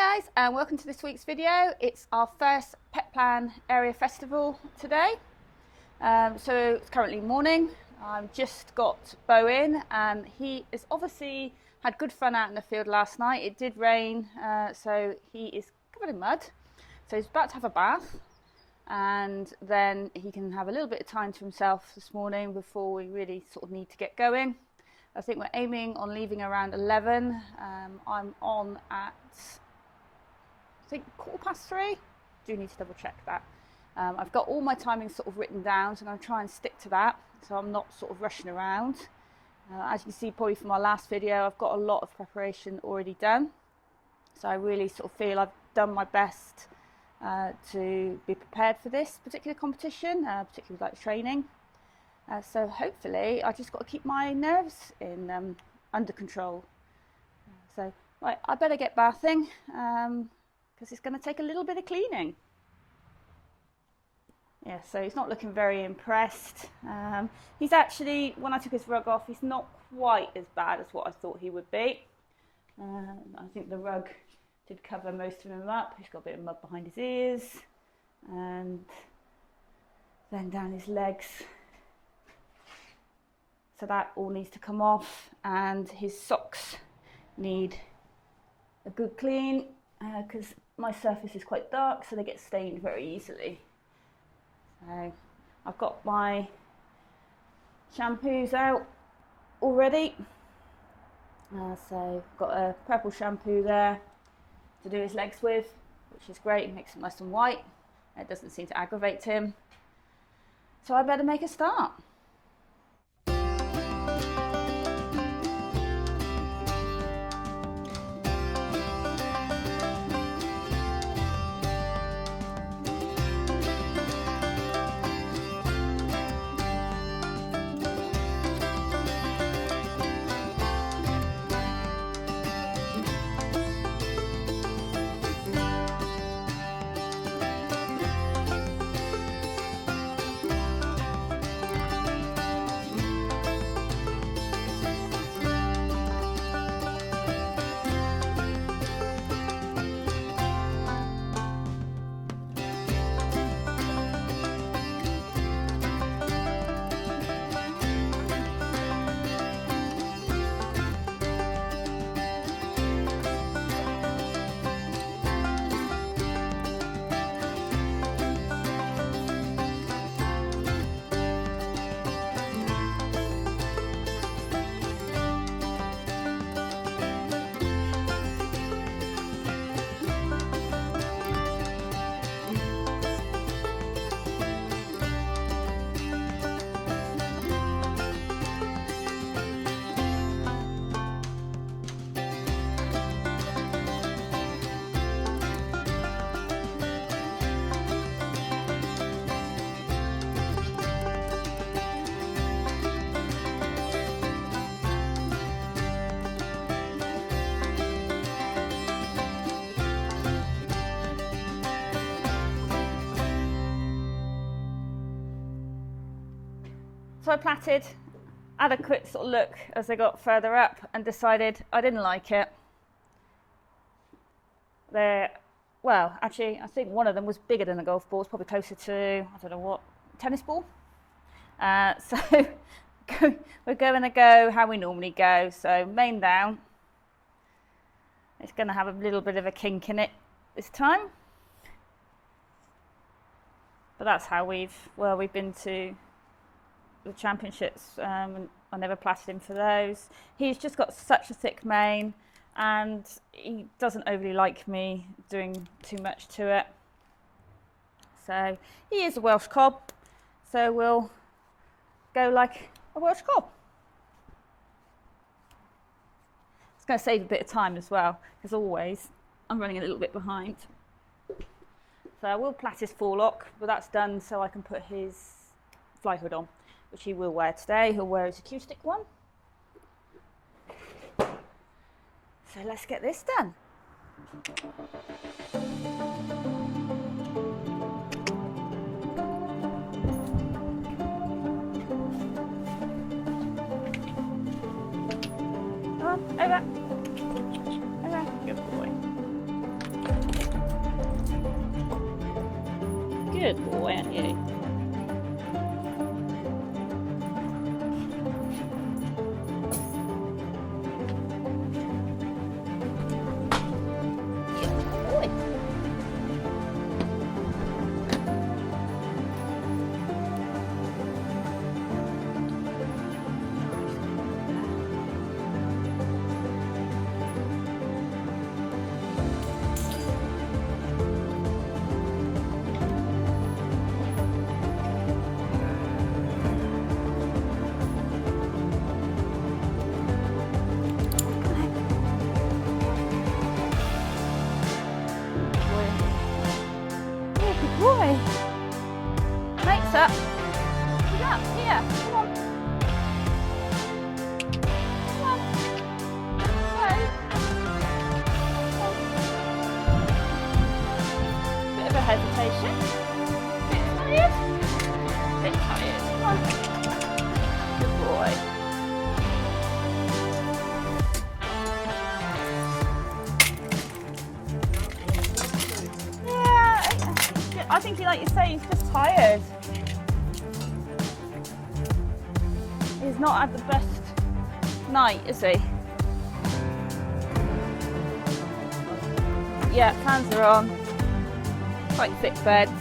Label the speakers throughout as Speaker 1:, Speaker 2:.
Speaker 1: Hi guys, and welcome to this week's video. It's our first Petplan Area Festival today. So it's currently morning. I've just got Bo in and he has obviously had good fun out in the field last night. It did rain, so he is covered in mud. So he's about to have a bath and then he can have a little bit of time to himself this morning before we really sort of need to get going. I think we're aiming on leaving around 11. I'm on at, I think, 3:15. Do need to double check that. I've got all my timings sort of written down, so I'm going to try and stick to that, so I'm not sort of rushing around. As you can see probably from my last video, I've got a lot of preparation already done. So I really sort of feel I've done my best to be prepared for this particular competition, particularly like training. So hopefully I just got to keep my nerves in under control. So right, I better get bathing because it's going to take a little bit of cleaning. Yeah, so he's not looking very impressed. He's actually, when I took his rug off, he's not quite as bad as what I thought he would be. I think the rug did cover most of him up. He's got a bit of mud behind his ears and then down his legs. So that all needs to come off, and his socks need a good clean because my surface is quite dark, so they get stained very easily. So I've got my shampoos out already. So I've got a purple shampoo there to do his legs with, which is great. It makes them nice and white. It doesn't seem to aggravate him. So I better make a start. So I platted, had a quick sort of look as I got further up and decided I didn't like it. Well, actually, I think one of them was bigger than a golf ball. It's probably closer to, I don't know what, tennis ball. So we're going to go how we normally go. So main down. It's going to have a little bit of a kink in it this time. But that's how we've been to the championships. I never platted him for those. He's just got such a thick mane and he doesn't overly like me doing too much to it. So he is a Welsh cob, so we'll go like a Welsh cob. It's going to save a bit of time as well, as always. I'm running a little bit behind. So I will plat his forelock, but that's done so I can put his fly hood on, which he will wear today. He'll wear his acoustic one. So let's get this done. Come on, over. Over. Good boy. Good boy, aren't you? Boy, mates up. Get up here. Come on. Come on. Go. Bit of a hesitation. Bit tired. Bit tired. Come on. Good boy. I think, like you say, he's just tired. He's not had the best night, is he? Yeah, fans are on. Quite thick beds.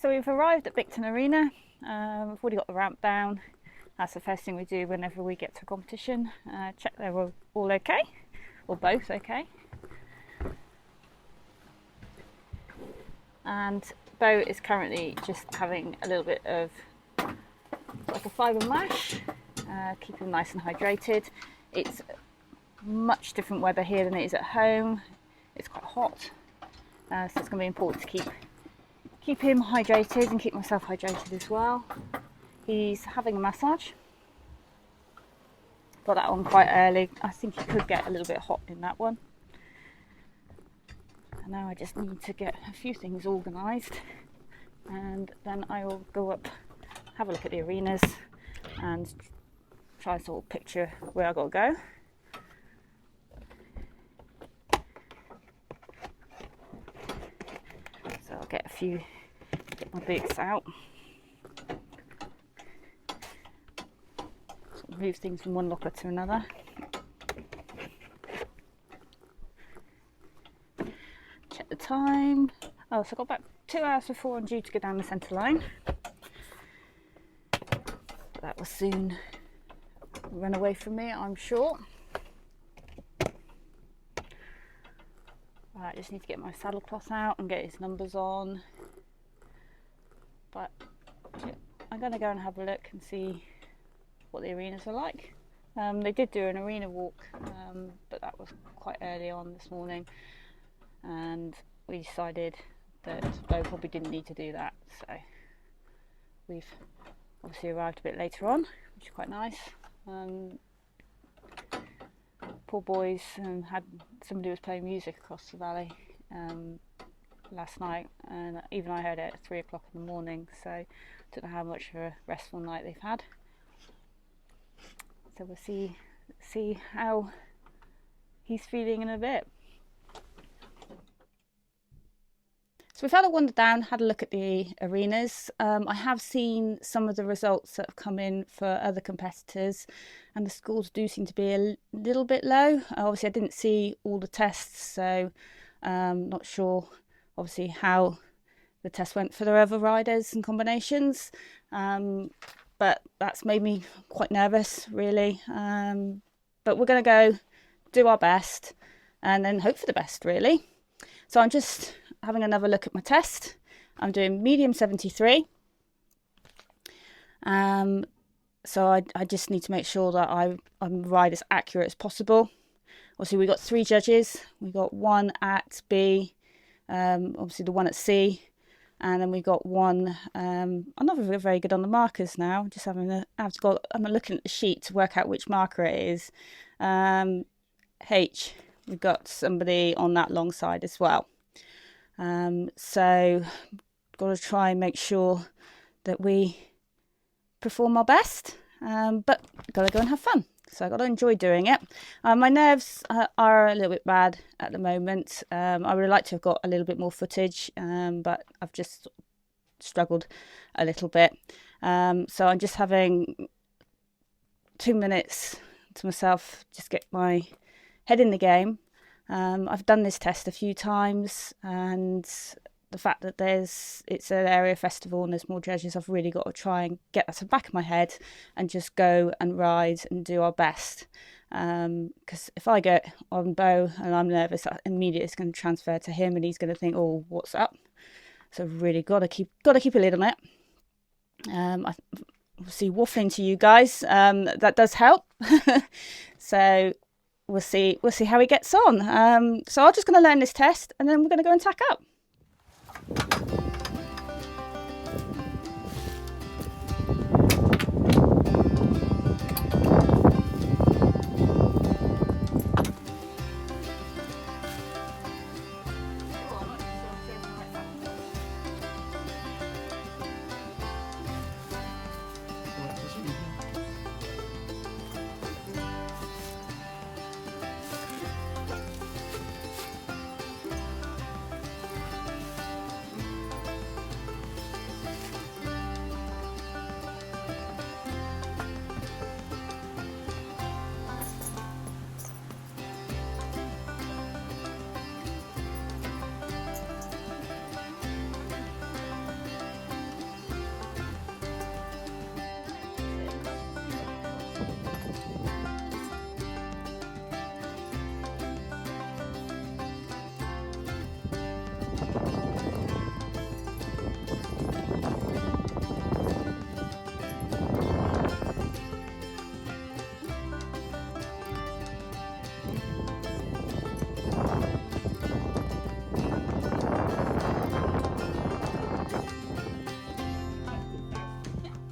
Speaker 1: So we've arrived at Bicton Arena. We've already got the ramp down. That's the first thing we do whenever we get to a competition. Check they're all okay, or both okay. And Bo is currently just having a little bit of like a fibre mash, keep him nice and hydrated. It's much different weather here than it is at home. It's quite hot, so it's going to be important to keep him hydrated and keep myself hydrated as well. He's having a massage. Got that on quite early. I think he could get a little bit hot in that one. And now I just need to get a few things organised, and then I will go up, have a look at the arenas and try and sort of picture where I got to go. So I'll get my boots out. Sort of move things from one locker to another. Check the time. Oh, so I got about 2 hours before I'm due to go down the centre line. But that will soon run away from me, I'm sure. Right, I just need to get my saddle cloth out and get his numbers on. But I'm going to go and have a look and see what the arenas are like. They did do an arena walk, but that was quite early on this morning, and we decided that Bo probably didn't need to do that, so we've obviously arrived a bit later on, which is quite nice. Poor boys had somebody was playing music across the valley last night, and even I heard it at 3 o'clock in the morning, so I don't know how much of a restful night they've had. So we'll see how he's feeling in a bit. So we've had a wander down, had a look at the arenas. I have seen some of the results that have come in for other competitors, and the scores do seem to be a little bit low. Obviously I didn't see all the tests, so not sure obviously how the test went for the other riders and combinations, but that's made me quite nervous really. But we're going to go do our best and then hope for the best really. So I'm just having another look at my test. I'm doing medium 73. So I just need to make sure that I ride as accurate as possible. Obviously, we got 3 judges. We got one at B, obviously the one at C, and then we got one. I'm not very good on the markers now. Just I'm looking at the sheet to work out which marker it is. H. We've got somebody on that long side as well. So got to try and make sure that we perform our best, but got to go and have fun. So I got to enjoy doing it. My nerves are a little bit bad at the moment. I would have liked to have got a little bit more footage, but I've just struggled a little bit. So I'm just having 2 minutes to myself, just get my head in the game. I've done this test a few times, and the fact that it's an area festival and there's more judges, I've really got to try and get that to the back of my head and just go and ride and do our best. Because if I get on Bo and I'm nervous, immediately it's going to transfer to him and he's going to think, oh, what's up? So really got to keep a lid on it. Obviously waffling to you guys, that does help. So we'll see how he gets on. So I'm just going to learn this test and then we're going to go and tack up.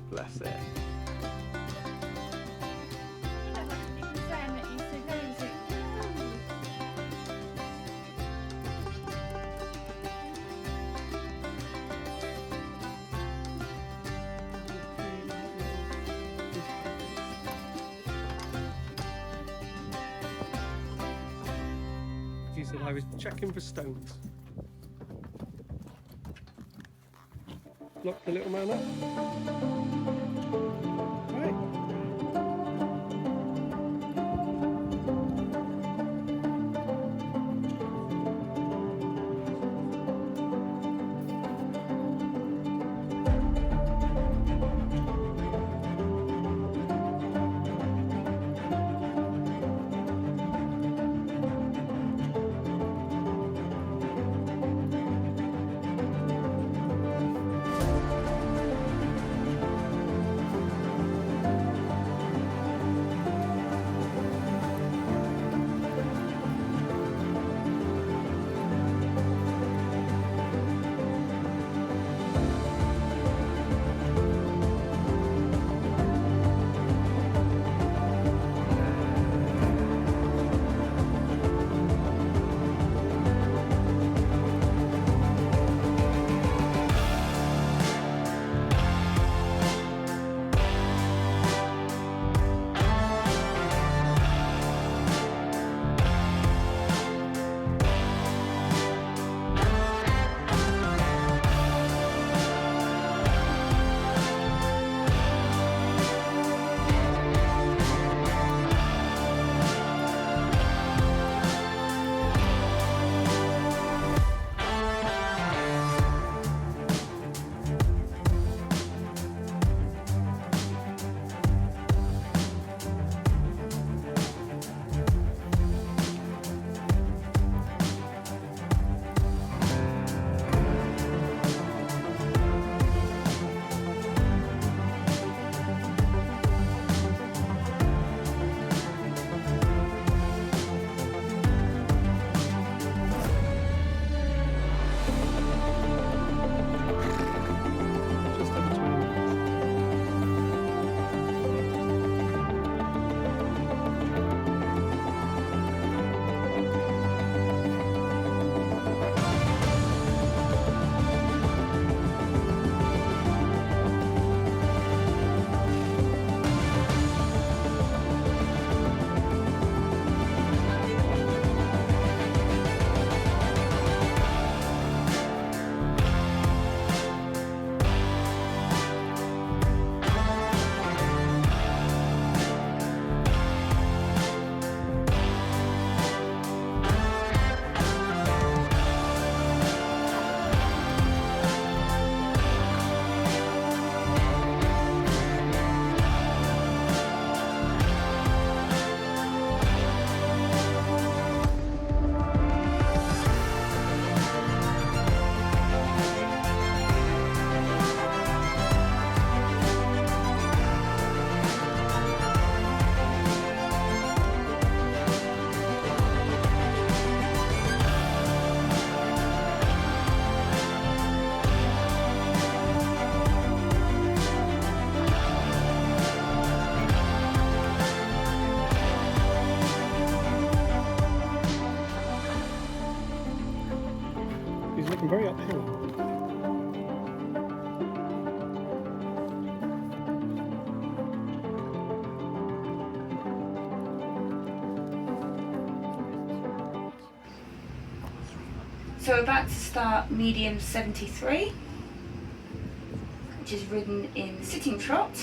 Speaker 2: Bless it.
Speaker 3: He said I was checking for stones. Lock the little man up. Right. take them very uphill.
Speaker 1: So we're about to start medium 73, which is ridden in sitting trot,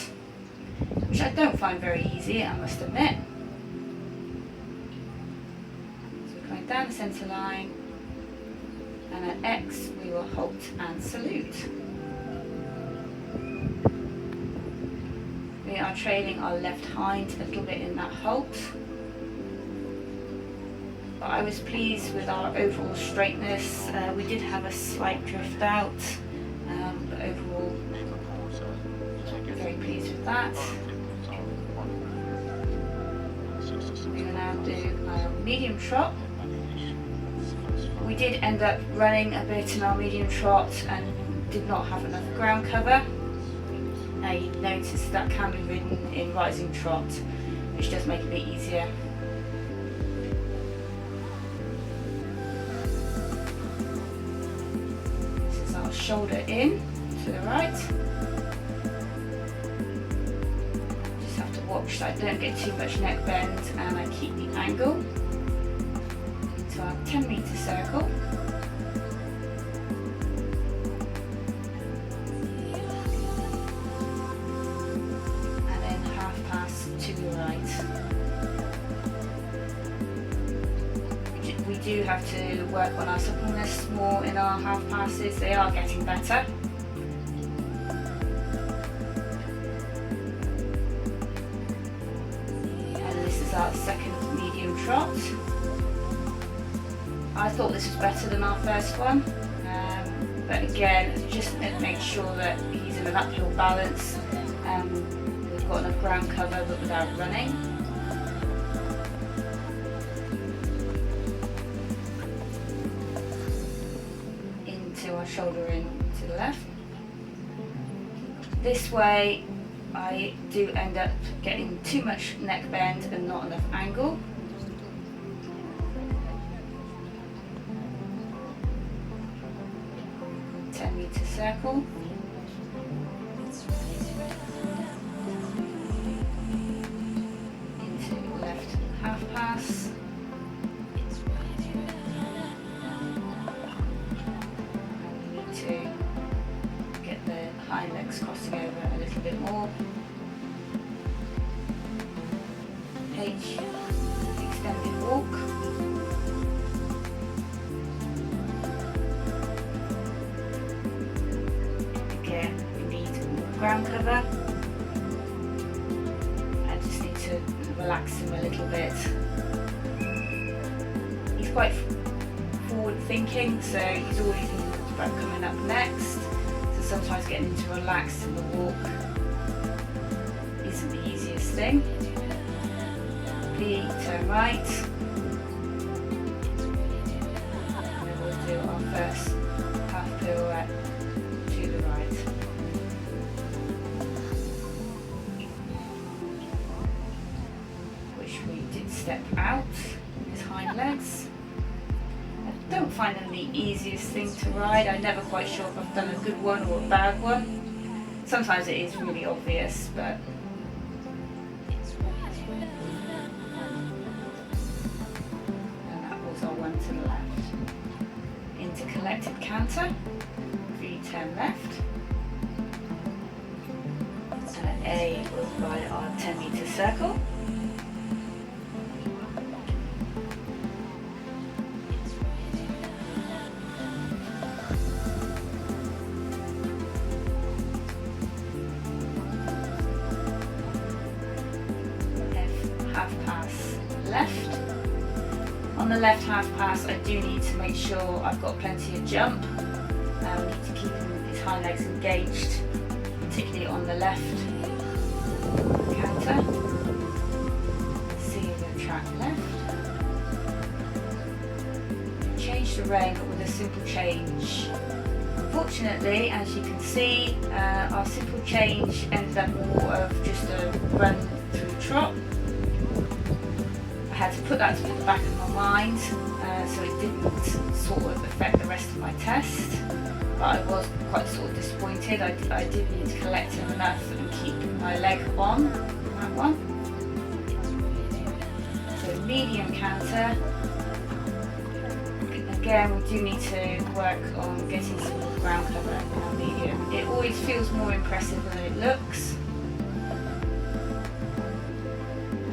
Speaker 1: which I don't find very easy, I must admit. So we're coming down the centre line, and at X we will halt and salute. We are trailing our left hind a little bit in that halt. But I was pleased with our overall straightness. We did have a slight drift out, but overall very pleased with that. We will now do our medium trot. We did end up running a bit in our medium trot and did not have enough ground cover. Now you notice that can be ridden in rising trot, which does make it a bit easier. Shoulder in to the right. Just have to watch that I don't get too much neck bend and I keep the angle. Into our 10-metre circle. And then half pass to the right. We do have to work on our suppleness more in our half passes. They are getting better. And this is our second medium trot. I thought this was better than our first one, but again, just make sure that he's in an uphill balance. We've got enough ground cover but without running. Our shoulder in to the left. This way I do end up getting too much neck bend and not enough angle. Metre circle. Into left half pass. Legs crossing over a little bit more. H, extended walk. Again, we need more ground cover. I just need to relax him a little bit. He's quite forward thinking, so he's always thinking about coming up next. Sometimes getting him to relax in the walk isn't the easiest thing. P, turn right. And then we'll do our first half pirouette to the right. Which we did step out with his hind legs. I don't find them the easiest thing to ride. I'm never quite sure if I've done a good one or a bad one. Sometimes it is really obvious, but and that was our one to the left. Into collected canter, V-turn left. And at A was by our 10-metre circle. Half pass left. On the left half pass I do need to make sure I've got plenty of jump. I need to keep his hind legs engaged, particularly on the left canter. See the track left. Change the rein but with a simple change. Unfortunately, as you can see, our simple change ended up more of just a run through trot. I had to put that to the back of my mind so it didn't sort of affect the rest of my test. But I was quite sort of disappointed. I did need to collect him enough and keep my leg on that one. So medium canter. Again, we do need to work on getting some ground cover in our medium. It always feels more impressive than it looks.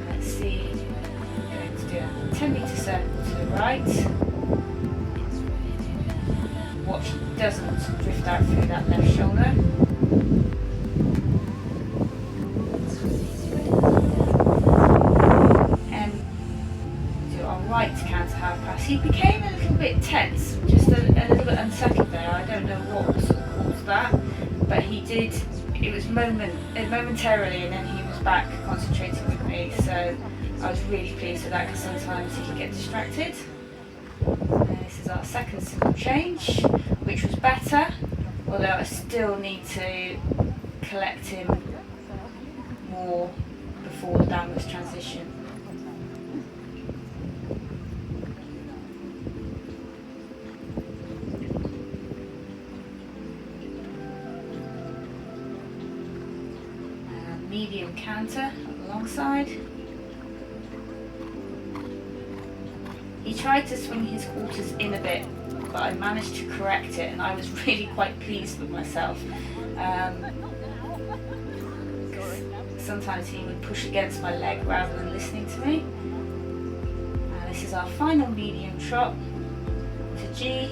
Speaker 1: Let's see, I'm going to do a 10-metre circle to the right. Watch it doesn't drift out through that left shoulder. And do our right canter half pass. He became a little bit tense, just a little bit unsettled there. I don't know what sort of caused that, but he did. It was momentarily, and then he was back concentrating with me. So I was really pleased with that, because sometimes he can get distracted. This is our second simple change, which was better, although I still need to collect him more before the downwards transition. Medium canter alongside. He tried to swing his quarters in a bit, but I managed to correct it, and I was really quite pleased with myself. Sometimes he would push against my leg rather than listening to me. This is our final medium trot to G,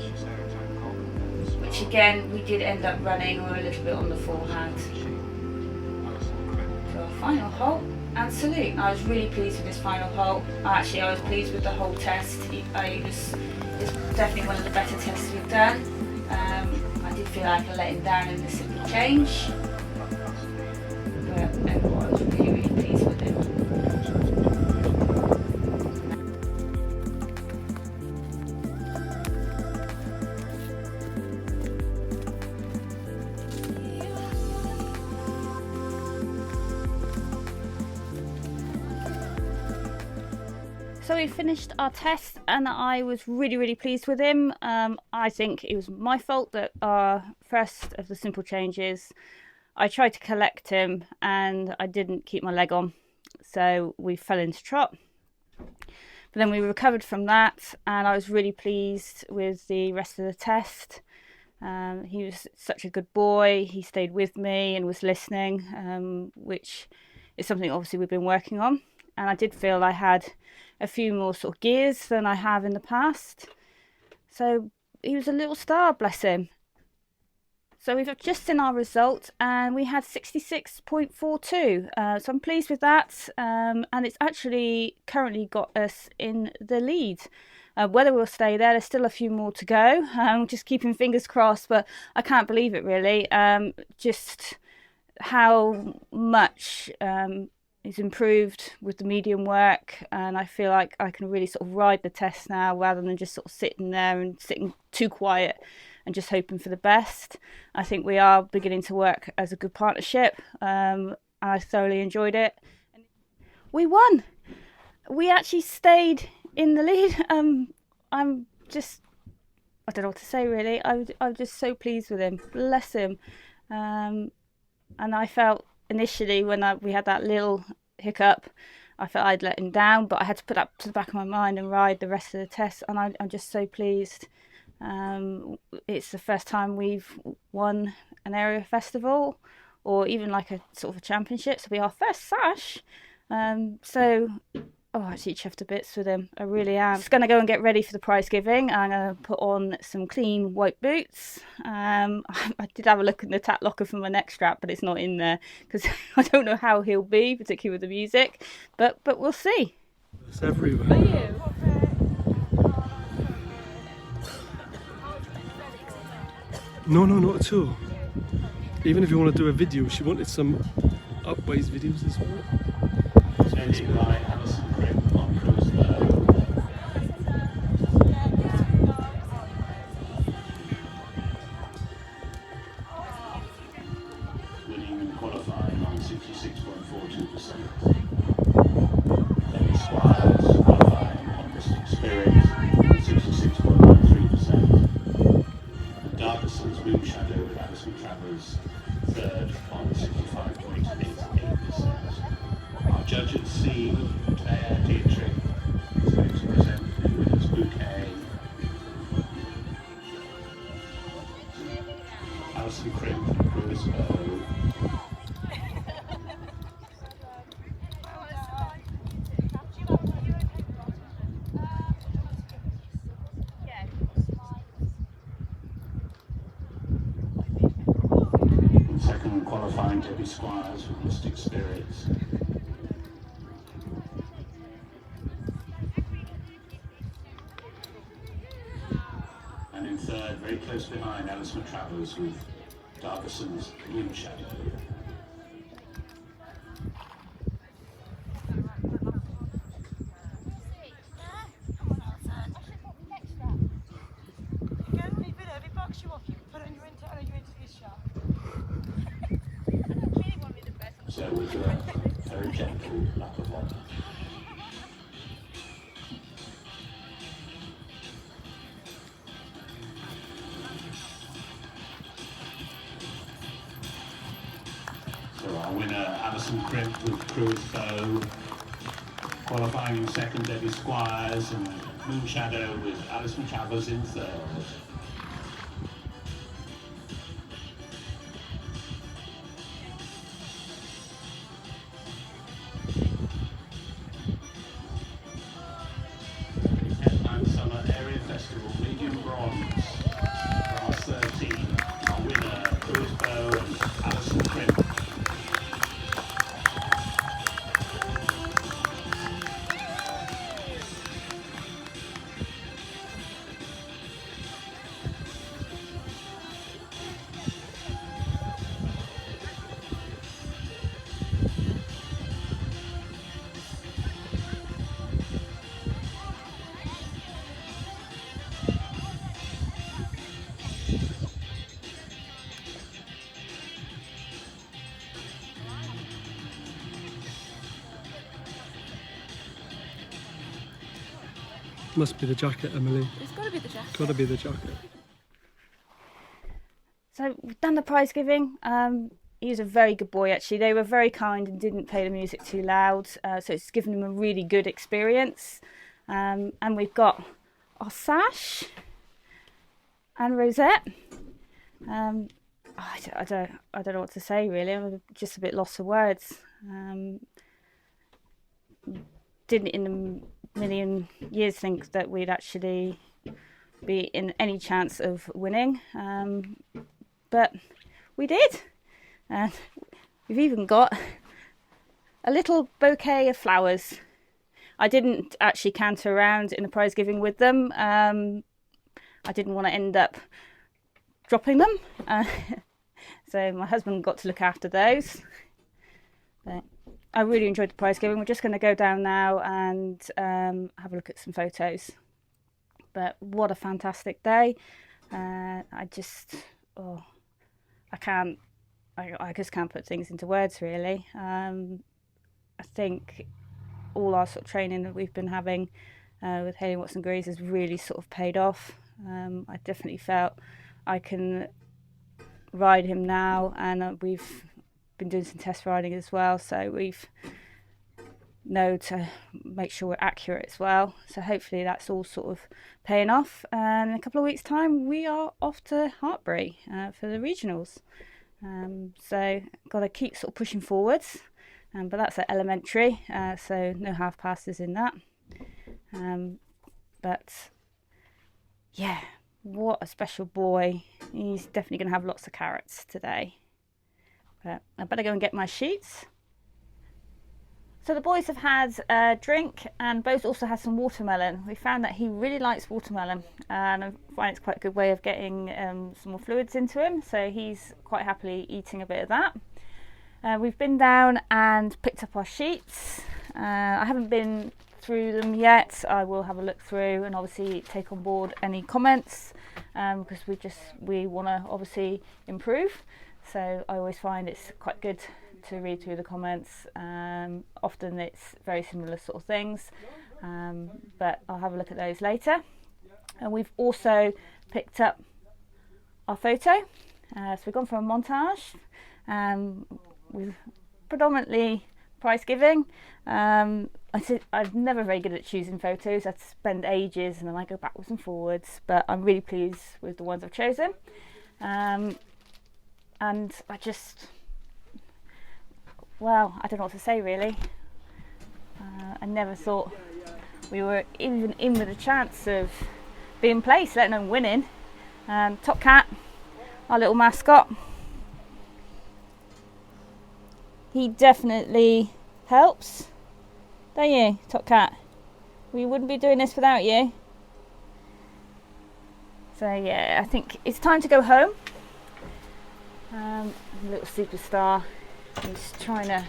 Speaker 1: which again we did end up running or a little bit on the forehand. So our final halt and salute. I was really pleased with this final halt. Actually, I was pleased with the whole test. It's definitely one of the better tests we've done. I did feel like I let him down in the simple change, but overall I was really pleased with him. So we finished our test, and I was really pleased with him. I think it was my fault that our first of the simple changes, I tried to collect him and I didn't keep my leg on, so we fell into trot. But then we recovered from that, and I was really pleased with the rest of the test. He was such a good boy. He stayed with me and was listening, which is something obviously we've been working on. And I did feel I had a few more sort of gears than I have in the past. So he was a little star, bless him. So we've just seen our result, and we had 66.42. So I'm pleased with that. And it's actually currently got us in the lead. Whether we'll stay there's still a few more to go. Just keeping fingers crossed, but I can't believe it really. Just how much it's improved with the medium work, and I feel like I can really sort of ride the test now rather than just sort of sitting there and sitting too quiet and just hoping for the best. I think we are beginning to work as a good partnership, and I thoroughly enjoyed it. We won. We actually stayed in the lead. I'm just, I don't know what to say really. I'm just so pleased with him. Bless him. And I felt initially when we had that little hiccup, I felt I'd let him down, but I had to put that to the back of my mind and ride the rest of the test, and I'm just so pleased. It's the first time we've won an area festival, or even like a sort of a championship, so it'll be our first sash. Oh, I actually chuffed to bits with him. I really am. Just going to go and get ready for the prize giving. I'm going to put on some clean white boots. I did have a look in the tap locker for my neck strap, but it's not in there because I don't know how he'll be, particularly with the music. But we'll see.
Speaker 3: It's everywhere. No, not at all. Even if you want to do a video, she wanted some up-ways videos as well.
Speaker 2: Winning and qualifying on 66.42%. Then Squires qualifying on Mystic Spirit, 66.42%. Alison Crimp, Bruce Bow. In second, qualifying Debbie Squires with Mystic Spirits. And in third, very close behind, Alice McTravers with Darvison's Moon Shadow. So we do a very gentle lap of honour. So our winner, Alison Crimp with Cruise Bow. Qualifying in second, Debbie Squires, and Moon Shadow with Alison Travers in third. Petplan Summer Area Festival Medium Bronze. Class 13. Our winner, Cruise Bow and Alison Crimp.
Speaker 3: Must be the jacket, Emily.
Speaker 1: It's got to be the jacket.
Speaker 3: Gotta be the jacket.
Speaker 1: So we've done the prize giving. He was a very good boy, actually. They were very kind and didn't play the music too loud, so it's given him a really good experience. And we've got our sash and rosette. I don't know what to say really. I'm just a bit lost for words. Didn't in a million years think that we'd actually be in any chance of winning, but we did. And we've even got a little bouquet of flowers. I didn't actually canter around in the prize giving with them. I didn't want to end up dropping them. So my husband got to look after those. But I really enjoyed the prize giving. We're just going to go down now and have a look at some photos. But what a fantastic day. I just can't put things into words really. I think all our sort of training that we've been having with Haley Watson Greaves has really sort of paid off. I definitely felt I can ride him now, and we've been doing some test riding as well, so we've know to make sure we're accurate as well. So hopefully that's all sort of paying off, and in a couple of weeks time we are off to Hartbury for the regionals. So got to keep sort of pushing forwards, but that's at elementary, so no half passes in that. But yeah, what a special boy. He's definitely going to have lots of carrots today. But I better go and get my sheets. So the boys have had a drink, and Bo's also had some watermelon. We found that he really likes watermelon, and I find it's quite a good way of getting some more fluids into him, so he's quite happily eating a bit of that. We've been down and picked up our sheets. I haven't been through them yet. I will have a look through and obviously take on board any comments, because we want to obviously improve. So I always find it's quite good to read through the comments. Often it's very similar sort of things, but I'll have a look at those later. And we've also picked up our photo. So we've gone for a montage with predominantly prize giving. I'm never very good at choosing photos. I spend ages and then I go backwards and forwards, but I'm really pleased with the ones I've chosen. and I just, well, I don't know what to say really. I never thought we were even in with a chance of being placed, let alone winning. Top Cat, our little mascot, he definitely helps, don't you, Top Cat? We wouldn't be doing this without you. So yeah, I think it's time to go home. Little superstar, he's trying to,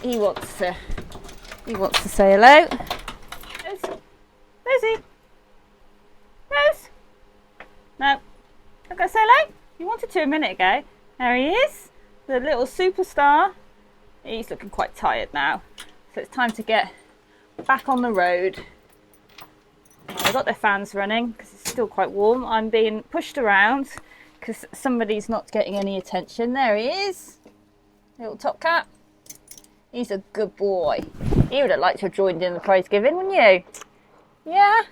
Speaker 1: he wants to say hello. Rosie, Rose, no, I'm gonna say hello. You wanted to a minute ago. There he is, the little superstar. He's looking quite tired now, so it's time to get back on the road. They've got their fans running because it's still quite warm. I'm being pushed around because somebody's not getting any attention. There he is, little Top Cat. He's a good boy. You would have liked to have joined in the prize giving, wouldn't you? Yeah?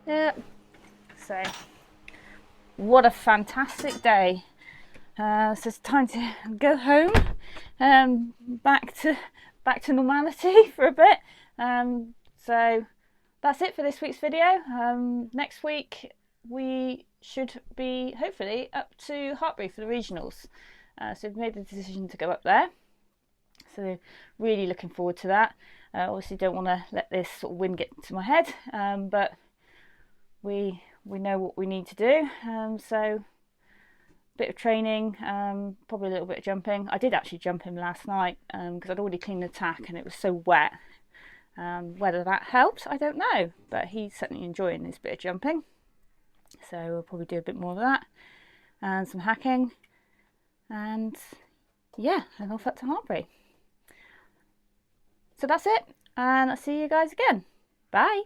Speaker 1: Yeah. So, what a fantastic day. So it's time to go home, back to normality for a bit. So that's it for this week's video. Next week we should be hopefully up to Hartbury for the regionals. So we've made the decision to go up there. So really looking forward to that. Obviously don't want to let this sort of wind get to my head, but we know what we need to do. So bit of training, probably a little bit of jumping. I did actually jump him last night because I'd already cleaned the tack and it was so wet. Whether that helped, I don't know, but he's certainly enjoying this bit of jumping. So we'll probably do a bit more of that and some hacking, and yeah, and off up to Hartbury. So that's it, and I'll see you guys again. Bye.